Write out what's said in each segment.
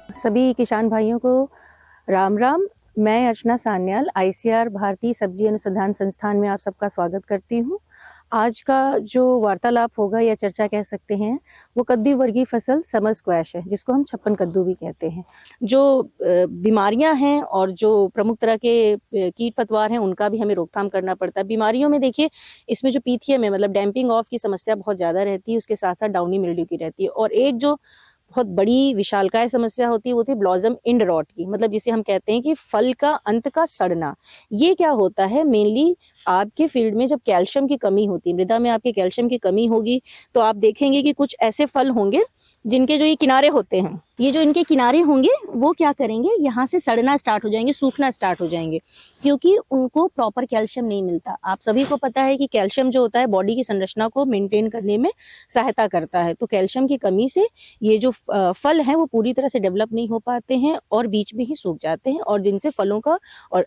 सभी किसान भाइयों को राम राम। मैं अर्चना सान्याल आईसीआर भारतीय सब्जी अनुसंधान संस्थान में आप सबका स्वागत करती हूँ। आज का जो वार्तालाप होगा या चर्चा कह सकते हैं वो कद्दू वर्गीय फसल समर स्क्वैश है, जिसको हम छप्पन कद्दू भी कहते हैं। जो बीमारियां हैं और जो प्रमुख तरह के कीट पतवार हैं उनका भी हमें रोकथाम करना पड़ता है। बीमारियों में देखिए, इसमें जो पीथियम है मतलब डैम्पिंग ऑफ की समस्या बहुत ज़्यादा रहती है, उसके साथ साथ डाउनी मिल्ड्यू की रहती है। और एक जो बहुत बड़ी विशालकाय समस्या होती है वो थी ब्लॉसम एंड रॉट की, मतलब जिसे हम कहते हैं कि फल का अंत का सड़ना। ये क्या होता है, मेनली आपके फील्ड में जब कैल्शियम की कमी होती है, मृदा में आपके कैल्शियम की कमी होगी, तो आप देखेंगे कि कुछ ऐसे फल होंगे जिनके जो ये किनारे होते हैं, ये जो इनके किनारे होंगे वो क्या करेंगे, यहाँ से सड़ना स्टार्ट हो जाएंगे, सूखना स्टार्ट हो जाएंगे, क्योंकि उनको प्रॉपर कैल्शियम नहीं मिलता। आप सभी को पता है कि कैल्शियम जो होता है बॉडी की संरचना को मेंटेन करने में सहायता करता है। तो कैल्शियम की कमी से ये जो फल हैं वो पूरी तरह से डेवलप नहीं हो पाते हैं और बीच में ही सूख जाते हैं, और जिनसे फलों का और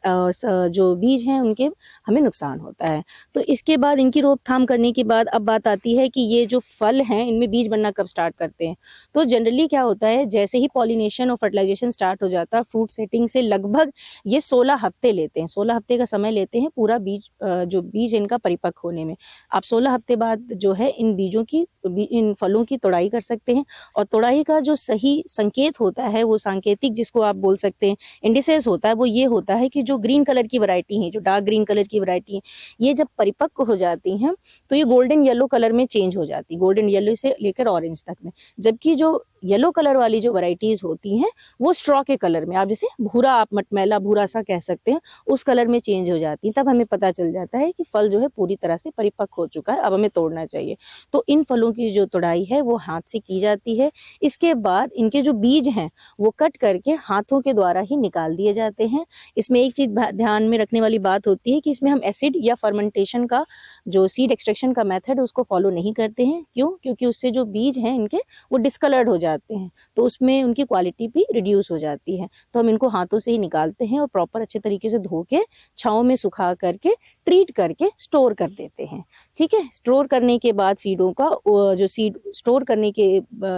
जो बीज हैं उनके हमें नुकसान होता है। तो इसके बाद इनकी रोकथाम करने के बाद अब बात आती है कि ये जो फल हैं इनमें बीज बनना कब स्टार्ट करते हैं। तो जनरली क्या होता है, जैसे ही पॉलिनेशन और फर्टिलाइजेशन स्टार्ट हो जाता है, फ्रूट सेटिंग से लगभग ये 16 हफ्ते लेते हैं, 16 हफ्ते का समय लेते हैं पूरा बीज जो बीज इनका परिपक्व होने में। आप 16 हफ्ते बाद जो है इन बीजों की, इन फलों की तोड़ाई कर सकते हैं। और तोड़ाई का जो सही संकेत होता है, वो सांकेतिक जिसको आप बोल सकते हैं इंडिसेस होता है, वो ये होता है कि जो ग्रीन कलर की वैरायटी है, जो डार्क ग्रीन कलर की वैरायटी है, ये जब परिपक्व हो जाती हैं तो ये गोल्डन येलो कलर में चेंज हो जाती है, गोल्डन येलो से लेकर ऑरेंज तक में। जबकि जो येलो कलर वाली जो वैरायटीज होती हैं वो स्ट्रॉ के कलर में, आप जैसे भूरा, आप मटमैला भूरा सा कह सकते हैं, उस कलर में चेंज हो जाती है। तब हमें पता चल जाता है कि फल जो है पूरी तरह से परिपक्व हो चुका है, अब हमें तोड़ना चाहिए। तो इन फलों की जो तोड़ाई है वो हाथ से की जाती है। इसके बाद इनके जो बीज हैं वो कट करके हाथों के द्वारा ही निकाल दिए जाते हैं। इसमें एक चीज ध्यान में रखने वाली बात होती है कि इसमें हम एसिड या फर्मेंटेशन का जो सीड एक्सट्रैक्शन का मेथड उसको फॉलो नहीं करते हैं। क्यों? क्योंकि उससे जो बीज हैं इनके वो डिस्कलर्ड हो जाते हैं, तो उसमें उनकी क्वालिटी भी रिड्यूस हो जाती है। तो हम इनको हाथों से ही निकालते हैं और प्रॉपर अच्छे तरीके से धो के छांव में सुखा करके ट्रीट करके स्टोर कर देते हैं। ठीक है, स्टोर करने के बाद सीडों का जो सीड स्टोर करने के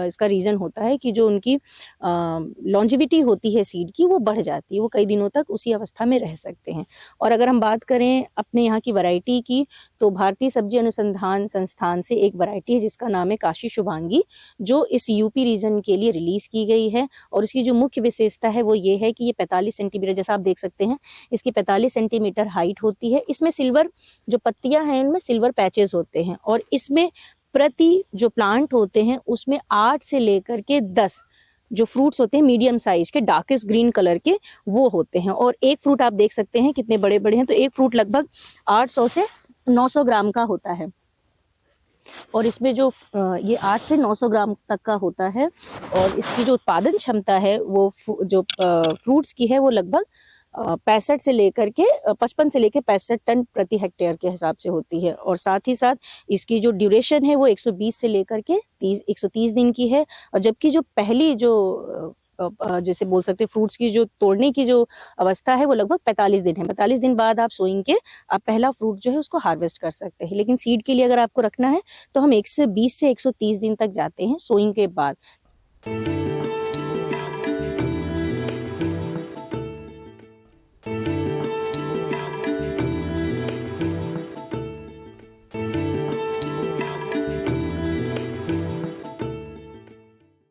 इसका रीज़न होता है कि जो उनकी लॉन्जिविटी होती है सीड की वो बढ़ जाती है, वो कई दिनों तक उसी अवस्था में रह सकते हैं। और अगर हम बात करें अपने यहाँ की वैरायटी की, तो भारतीय सब्जी अनुसंधान संस्थान से एक वैरायटी है जिसका नाम है काशी शुभांगी, जो इस यूपी रीजन के लिए रिलीज की गई है। और इसकी जो मुख्य विशेषता है वो ये है कि ये 45 सेंटीमीटर, जैसा आप देख सकते हैं इसकी 45 सेंटीमीटर हाइट होती है। इसमें सिल्वर जो पत्तियां हैं उनमें सिल्वर पैचेस होते हैं, और इसमें प्रति जो प्लांट होते हैं उसमें 8 से लेकर के 10 जो फ्रूट्स होते हैं मीडियम साइज के डार्केस्ट ग्रीन कलर के वो होते हैं। और एक फ्रूट आप देख सकते हैं कितने बड़े बड़े हैं, तो एक फ्रूट लगभग 800 से 900 ग्राम का होता है। और इसमें जो ये 8 से 900 ग्राम तक का होता है, और इसकी जो उत्पादन क्षमता है वो जो फ्रूट्स की है वो लगभग 65 से लेकर के 55 से लेकर 65 टन प्रति हेक्टेयर के हिसाब से होती है। और साथ ही साथ इसकी जो ड्यूरेशन है वो 120 से लेकर के 130 दिन की है। और जबकि जो पहली जो जैसे बोल सकते हैं फ्रूट्स की जो तोड़ने की जो अवस्था है वो लगभग 45 दिन है। 45 दिन बाद आप सोइंग के आप पहला फ्रूट जो है उसको हार्वेस्ट कर सकते हैं। लेकिन सीड के लिए अगर आपको रखना है तो हम 120 से 130 दिन तक जाते हैं सोइंग के बाद।